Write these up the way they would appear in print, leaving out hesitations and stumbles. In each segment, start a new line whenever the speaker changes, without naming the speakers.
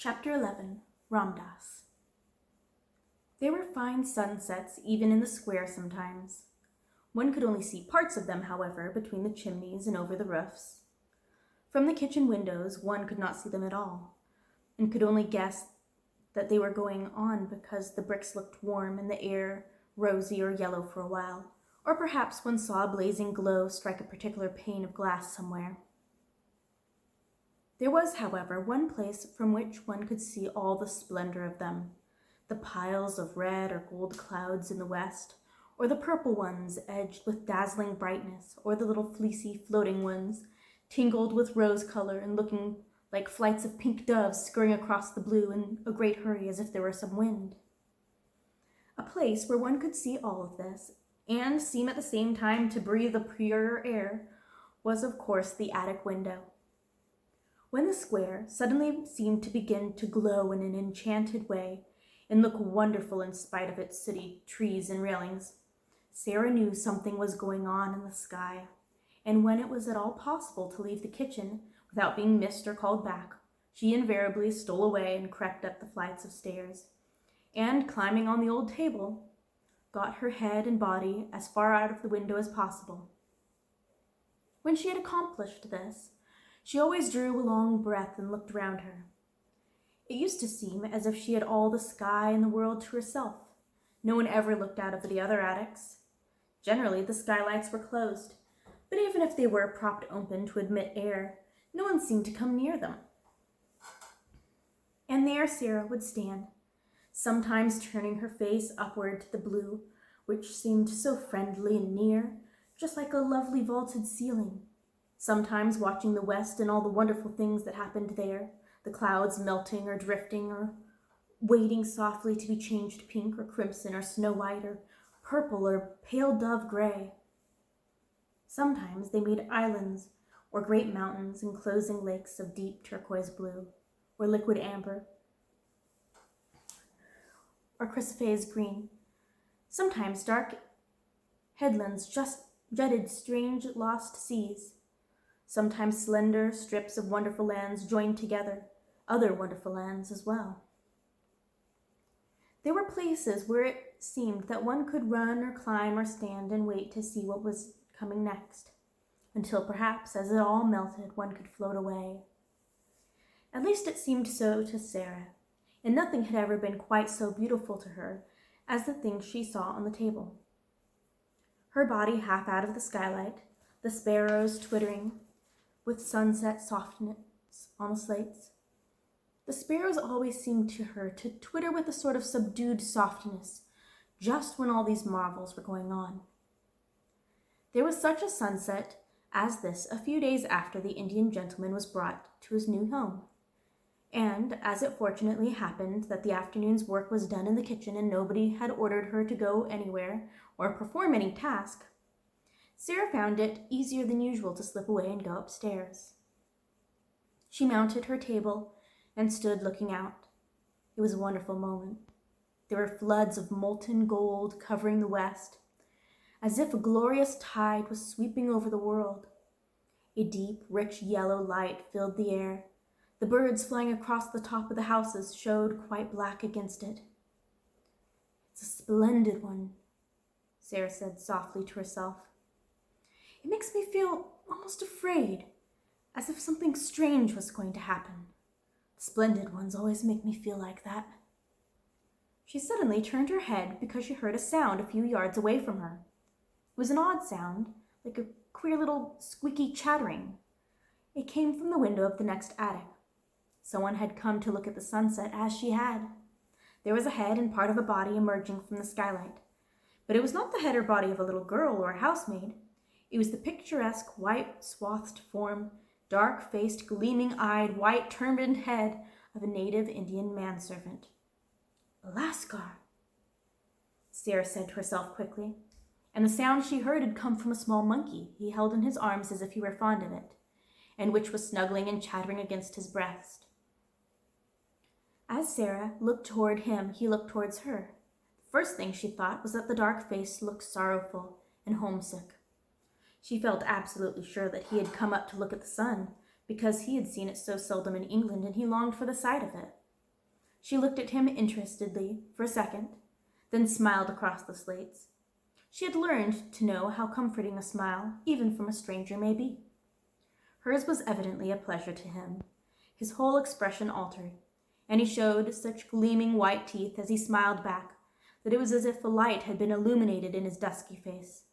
Chapter 11. Ramdas. There were fine sunsets even in the square sometimes. One could only see parts of them, however, between the chimneys and over the roofs. From the kitchen windows one could not see them at all, and could only guess that they were going on because the bricks looked warm and the air rosy or yellow for a while, or perhaps one saw a blazing glow strike a particular pane of glass somewhere. There was, however, one place from which one could see all the splendor of them, the piles of red or gold clouds in the west, or the purple ones edged with dazzling brightness, or the little fleecy floating ones, tingled with rose color and looking like flights of pink doves scurrying across the blue in a great hurry as if there were some wind. A place where one could see all of this, and seem at the same time to breathe the purer air, was of course the attic window. When the square suddenly seemed to begin to glow in an enchanted way and look wonderful in spite of its sooty trees and railings, Sarah knew something was going on in the sky, and when it was at all possible to leave the kitchen without being missed or called back, she invariably stole away and crept up the flights of stairs, and, climbing on the old table, got her head and body as far out of the window as possible. When she had accomplished this, she always drew a long breath and looked round her. It used to seem as if she had all the sky in the world to herself. No one ever looked out of the other attics. Generally, the skylights were closed, but even if they were propped open to admit air, no one seemed to come near them. And there Sarah would stand, sometimes turning her face upward to the blue, which seemed so friendly and near, just like a lovely vaulted ceiling, sometimes watching the west and all the wonderful things that happened there, the clouds melting or drifting or waiting softly to be changed to pink or crimson or snow white or purple or pale dove gray. Sometimes they made islands or great mountains enclosing lakes of deep turquoise blue or liquid amber or chrysoprase green. Sometimes dark headlands just jutted strange lost seas. Sometimes slender strips of wonderful lands joined together, other wonderful lands as well. There were places where it seemed that one could run or climb or stand and wait to see what was coming next, until perhaps as it all melted one could float away. At least it seemed so to Sarah, and nothing had ever been quite so beautiful to her as the things she saw on the table. Her body half out of the skylight, the sparrows twittering, with sunset softness on the slates. The sparrows always seemed to her to twitter with a sort of subdued softness, just when all these marvels were going on. There was such a sunset as this a few days after the Indian gentleman was brought to his new home, and as it fortunately happened that the afternoon's work was done in the kitchen and nobody had ordered her to go anywhere or perform any task, Sarah found it easier than usual to slip away and go upstairs. She mounted her table and stood looking out. It was a wonderful moment. There were floods of molten gold covering the west, as if a glorious tide was sweeping over the world. A deep, rich yellow light filled the air. The birds flying across the top of the houses showed quite black against it. "It's a splendid one," Sarah said softly to herself. "It makes me feel almost afraid, as if something strange was going to happen. The splendid ones always make me feel like that." She suddenly turned her head because she heard a sound a few yards away from her. It was an odd sound, like a queer little squeaky chattering. It came from the window of the next attic. Someone had come to look at the sunset as she had. There was a head and part of a body emerging from the skylight, but it was not the head or body of a little girl or a housemaid. It was the picturesque, white-swathed form, dark-faced, gleaming-eyed, white-turbaned head of a native Indian manservant. "Lascar," Sarah said to herself quickly, and the sound she heard had come from a small monkey he held in his arms as if he were fond of it, and which was snuggling and chattering against his breast. As Sarah looked toward him, he looked towards her. The first thing she thought was that the dark face looked sorrowful and homesick. She felt absolutely sure that he had come up to look at the sun, because he had seen it so seldom in England and he longed for the sight of it. She looked at him interestedly for a second, then smiled across the slates. She had learned to know how comforting a smile, even from a stranger, may be. Hers was evidently a pleasure to him. His whole expression altered, and he showed such gleaming white teeth as he smiled back that it was as if a light had been illuminated in his dusky face.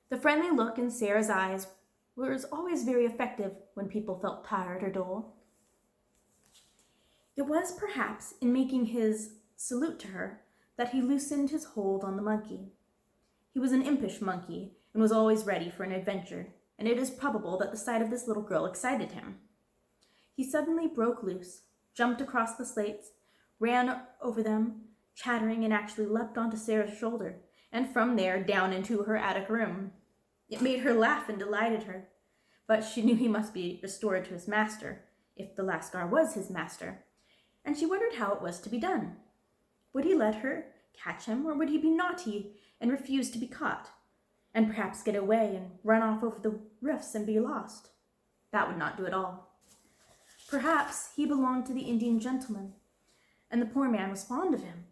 The friendly look in Sarah's eyes was always very effective when people felt tired or dull. It was perhaps in making his salute to her that he loosened his hold on the monkey. He was an impish monkey and was always ready for an adventure, and it is probable that the sight of this little girl excited him. He suddenly broke loose, jumped across the slates, ran over them, chattering, and actually leapt onto Sarah's shoulder, and from there down into her attic room. It made her laugh and delighted her, but she knew he must be restored to his master, if the Lascar was his master, and she wondered how it was to be done. Would he let her catch him, or would he be naughty and refuse to be caught, and perhaps get away and run off over the roofs and be lost? That would not do at all. Perhaps he belonged to the Indian gentleman, and the poor man was fond of him.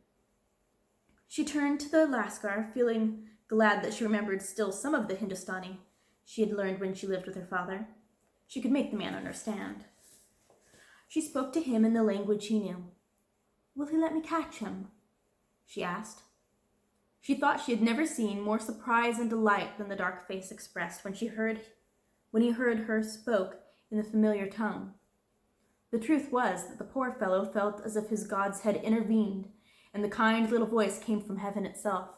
She turned to the Lascar, feeling glad that she remembered still some of the Hindustani she had learned when she lived with her father. She could make the man understand. She spoke to him in the language he knew. "Will he let me catch him?" she asked. She thought she had never seen more surprise and delight than the dark face expressed when he heard her spoke in the familiar tongue. The truth was that the poor fellow felt as if his gods had intervened, and the kind little voice came from heaven itself.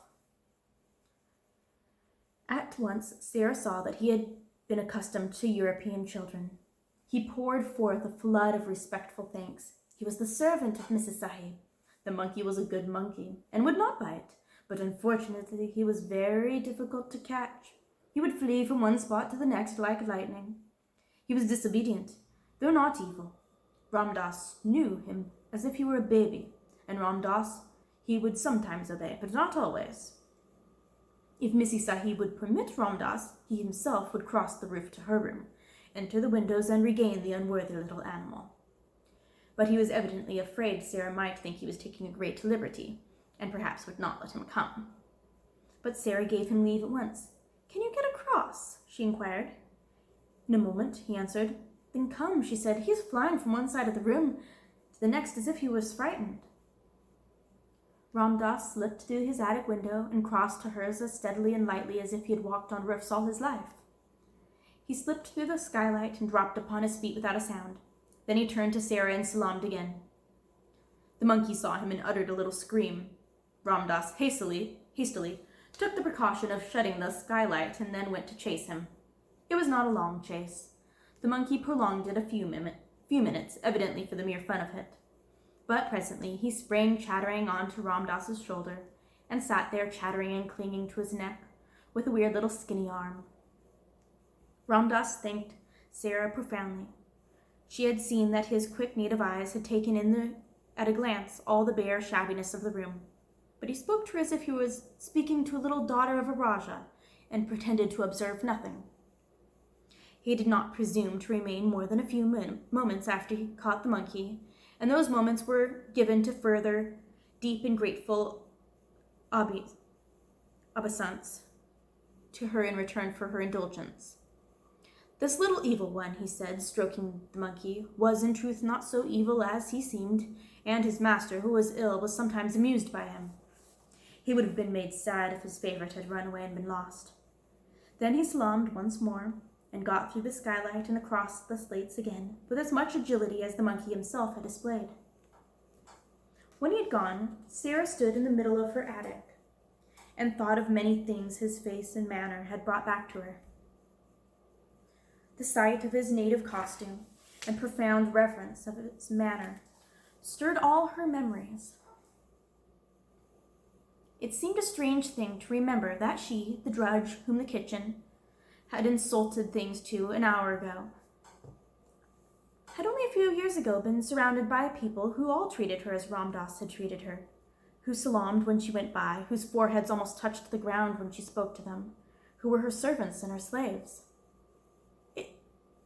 At once Sarah saw that he had been accustomed to European children. He poured forth a flood of respectful thanks. He was the servant of Mrs. Sahib. The monkey was a good monkey, and would not bite, but unfortunately he was very difficult to catch. He would flee from one spot to the next like lightning. He was disobedient, though not evil. Ram Das knew him as if he were a baby, and Ram Das he would sometimes obey, but not always. If Missy Sahib would permit Ram Das, he himself would cross the roof to her room, enter the windows, and regain the unworthy little animal. But he was evidently afraid Sarah might think he was taking a great liberty, and perhaps would not let him come. But Sarah gave him leave at once. "Can you get across?" she inquired. "In a moment," he answered. "Then come," she said. "He is flying from one side of the room to the next as if he was frightened." Ram Das slipped through his attic window and crossed to hers as steadily and lightly as if he had walked on roofs all his life. He slipped through the skylight and dropped upon his feet without a sound. Then he turned to Sarah and salaamed again. The monkey saw him and uttered a little scream. Ram Das hastily took the precaution of shutting the skylight and then went to chase him. It was not a long chase. The monkey prolonged it a few minutes, evidently for the mere fun of it. But presently he sprang chattering onto Ram Das's shoulder and sat there chattering and clinging to his neck with a weird little skinny arm. Ram Das thanked Sarah profoundly. She had seen that his quick native eyes had taken in at a glance all the bare shabbiness of the room, but he spoke to her as if he was speaking to a little daughter of a Rajah, and pretended to observe nothing. He did not presume to remain more than a few moments after he caught the monkey, and those moments were given to further deep and grateful obeisance to her in return for her indulgence. "This little evil one," he said, stroking the monkey, "was in truth not so evil as he seemed, and his master, who was ill, was sometimes amused by him. He would have been made sad if his favorite had run away and been lost." Then he salaamed once more, and got through the skylight and across the slates again, with as much agility as the monkey himself had displayed. When he had gone, Sarah stood in the middle of her attic, and thought of many things his face and manner had brought back to her. The sight of his native costume and profound reverence of its manner stirred all her memories. It seemed a strange thing to remember that she, the drudge whom the kitchen had insulted things to an hour ago, had only a few years ago been surrounded by people who all treated her as Ram Das had treated her, who salaamed when she went by, whose foreheads almost touched the ground when she spoke to them, who were her servants and her slaves. It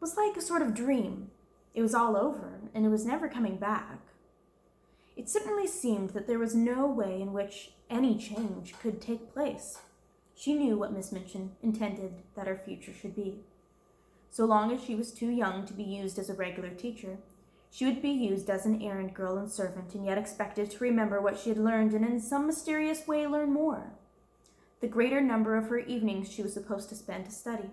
was like a sort of dream. It was all over, and it was never coming back. It certainly seemed that there was no way in which any change could take place. She knew what Miss Minchin intended that her future should be. So long as she was too young to be used as a regular teacher, she would be used as an errand girl and servant, and yet expected to remember what she had learned and in some mysterious way learn more. The greater number of her evenings she was supposed to spend to study,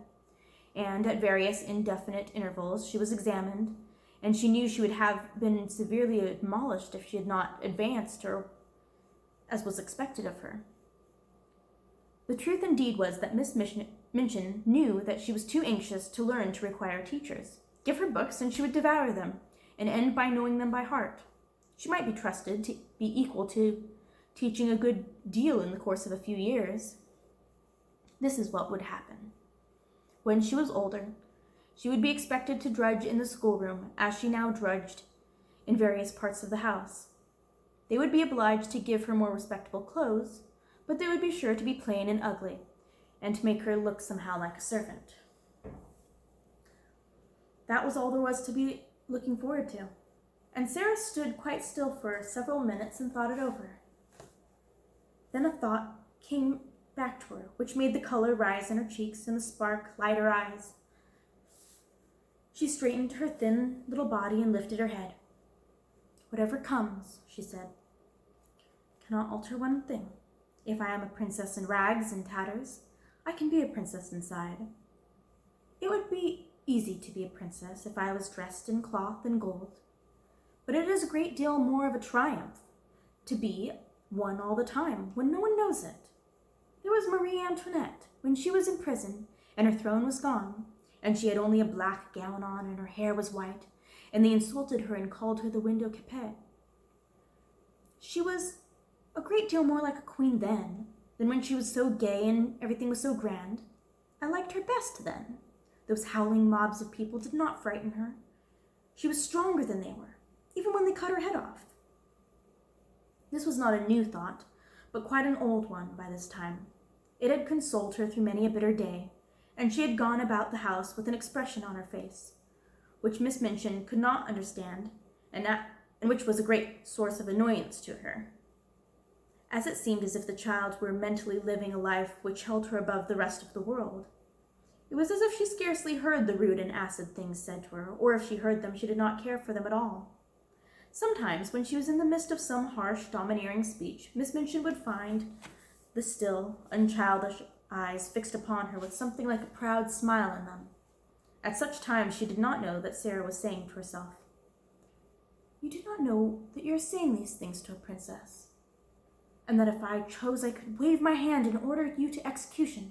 and at various indefinite intervals she was examined, and she knew she would have been severely demolished if she had not advanced or as was expected of her. The truth indeed was that Miss Minchin knew that she was too anxious to learn to require teachers. Give her books and she would devour them, and end by knowing them by heart. She might be trusted to be equal to teaching a good deal in the course of a few years. This is what would happen. When she was older, she would be expected to drudge in the schoolroom as she now drudged in various parts of the house. They would be obliged to give her more respectable clothes, but they would be sure to be plain and ugly, and to make her look somehow like a servant. That was all there was to be looking forward to, and Sarah stood quite still for several minutes and thought it over. Then a thought came back to her, which made the color rise in her cheeks and the spark light her eyes. She straightened her thin little body and lifted her head. "Whatever comes," she said, "cannot alter one thing. If I am a princess in rags and tatters, I can be a princess inside. It would be easy to be a princess if I was dressed in cloth and gold, but it is a great deal more of a triumph to be one all the time when no one knows it. There was Marie Antoinette when she was in prison and her throne was gone, and she had only a black gown on and her hair was white, and they insulted her and called her the window capet. She was a great deal more like a queen then than when she was so gay and everything was so grand. I liked her best then. Those howling mobs of people did not frighten her. She was stronger than they were, even when they cut her head off." This was not a new thought, but quite an old one by this time. It had consoled her through many a bitter day, and she had gone about the house with an expression on her face, which Miss Minchin could not understand, and which was a great source of annoyance to her, as it seemed as if the child were mentally living a life which held her above the rest of the world. It was as if she scarcely heard the rude and acid things said to her, or if she heard them, she did not care for them at all. Sometimes, when she was in the midst of some harsh, domineering speech, Miss Minchin would find the still, unchildish eyes fixed upon her with something like a proud smile in them. At such times, she did not know that Sarah was saying to herself, "You do not know that you are saying these things to a princess, and that if I chose I could wave my hand and order you to execution.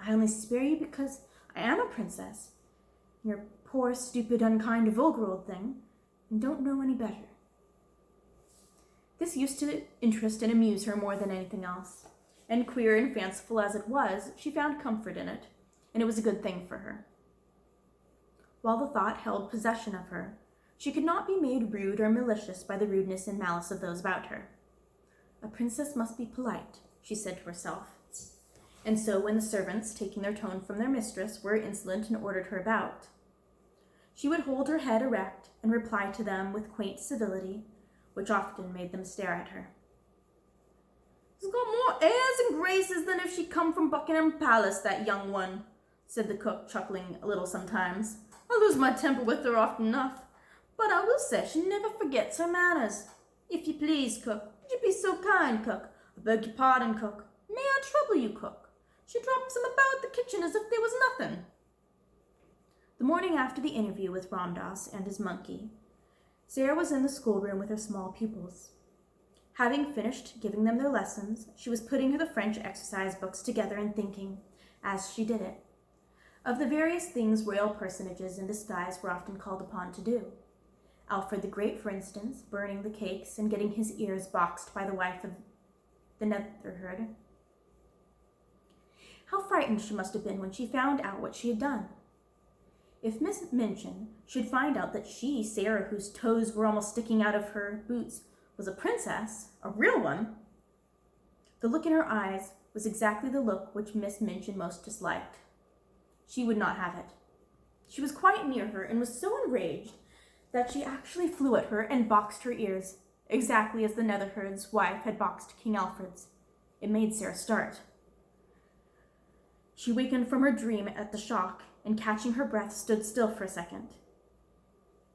I only spare you because I am a princess. You're a poor, stupid, unkind, vulgar old thing, and don't know any better." This used to interest and amuse her more than anything else, and queer and fanciful as it was, she found comfort in it, and it was a good thing for her. While the thought held possession of her, she could not be made rude or malicious by the rudeness and malice of those about her. "A princess must be polite," she said to herself. And so when the servants, taking their tone from their mistress, were insolent and ordered her about, she would hold her head erect and reply to them with quaint civility, which often made them stare at her. "She's got more airs and graces than if she'd come from Buckingham Palace, that young one," said the cook, chuckling a little sometimes. "I lose my temper with her often enough, but I will say she never forgets her manners. If you please, cook, would you be so kind, cook? I beg your pardon, cook. May I trouble you, cook?" She drops them about the kitchen as if there was nothing. The morning after the interview with Ram Dass and his monkey, Sarah was in the schoolroom with her small pupils. Having finished giving them their lessons, she was putting the French exercise books together and thinking, as she did it, of the various things royal personages in disguise were often called upon to do. Alfred the Great, for instance, burning the cakes and getting his ears boxed by the wife of the netherherd. How frightened she must have been when she found out what she had done. If Miss Minchin should find out that she, Sarah, whose toes were almost sticking out of her boots, was a princess, a real one, the look in her eyes was exactly the look which Miss Minchin most disliked. She would not have it. She was quite near her and was so enraged that she actually flew at her and boxed her ears, exactly as the Netherherd's wife had boxed King Alfred's. It made Sarah start. She wakened from her dream at the shock, and catching her breath, stood still for a second.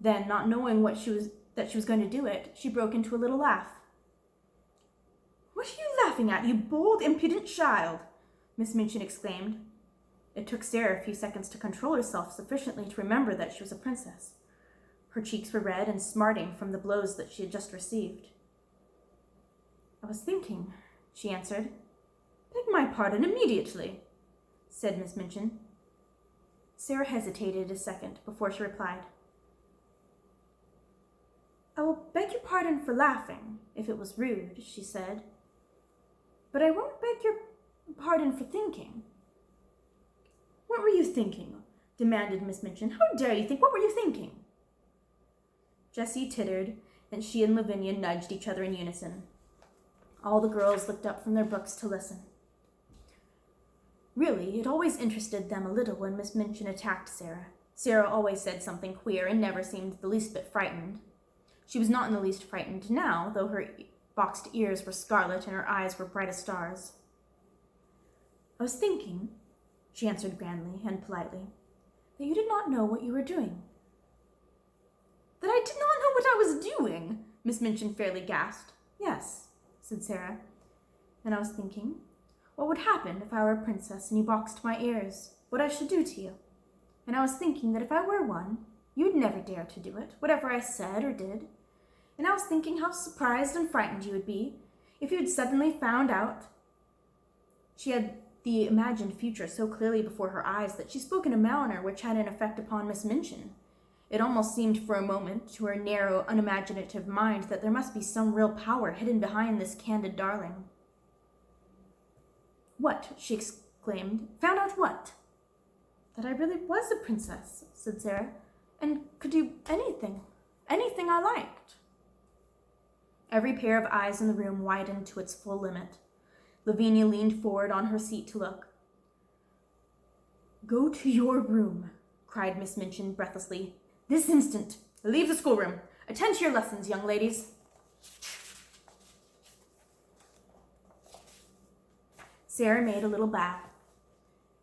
Then, not knowing that she was going to do it, she broke into a little laugh. "What are you laughing at, you bold, impudent child?" Miss Minchin exclaimed. It took Sarah a few seconds to control herself sufficiently to remember that she was a princess. Her cheeks were red and smarting from the blows that she had just received. "I was thinking," she answered. "Beg my pardon immediately," said Miss Minchin. Sarah hesitated a second before she replied. "I will beg your pardon for laughing, if it was rude," she said. "But I won't beg your pardon for thinking." "What were you thinking?" demanded Miss Minchin. "How dare you think? What were you thinking?" Jessie tittered, and she and Lavinia nudged each other in unison. All the girls looked up from their books to listen. Really, it always interested them a little when Miss Minchin attacked Sarah. Sarah always said something queer and never seemed the least bit frightened. She was not in the least frightened now, though her boxed ears were scarlet and her eyes were bright as stars. "I was thinking," she answered grandly and politely, "that you did not know what you were doing." "That I did not know what I was doing?" Miss Minchin fairly gasped. "Yes," said Sarah, "and I was thinking what would happen if I were a princess and you boxed my ears, what I should do to you. And I was thinking that if I were one, you'd never dare to do it, whatever I said or did. And I was thinking how surprised and frightened you would be if you'd suddenly found out." She had the imagined future so clearly before her eyes that she spoke in a manner which had an effect upon Miss Minchin. It almost seemed for a moment to her narrow, unimaginative mind that there must be some real power hidden behind this candid darling. "What?" she exclaimed. "Found out what?" "That I really was a princess," said Sarah, "and could do anything I liked." Every pair of eyes in the room widened to its full limit. Lavinia leaned forward on her seat to look. "Go to your room," cried Miss Minchin breathlessly. "This instant. Leave the schoolroom. Attend to your lessons, young ladies." Sarah made a little bow.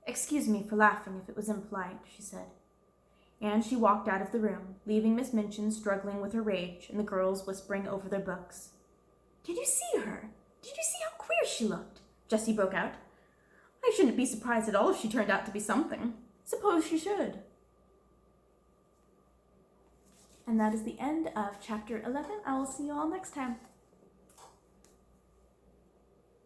"Excuse me for laughing if it was impolite," she said. And she walked out of the room, leaving Miss Minchin struggling with her rage and the girls whispering over their books. "Did you see her? Did you see how queer she looked?" Jessie broke out. "I shouldn't be surprised at all if she turned out to be something. Suppose she should." And that is the end of chapter 11. I will see you all next time.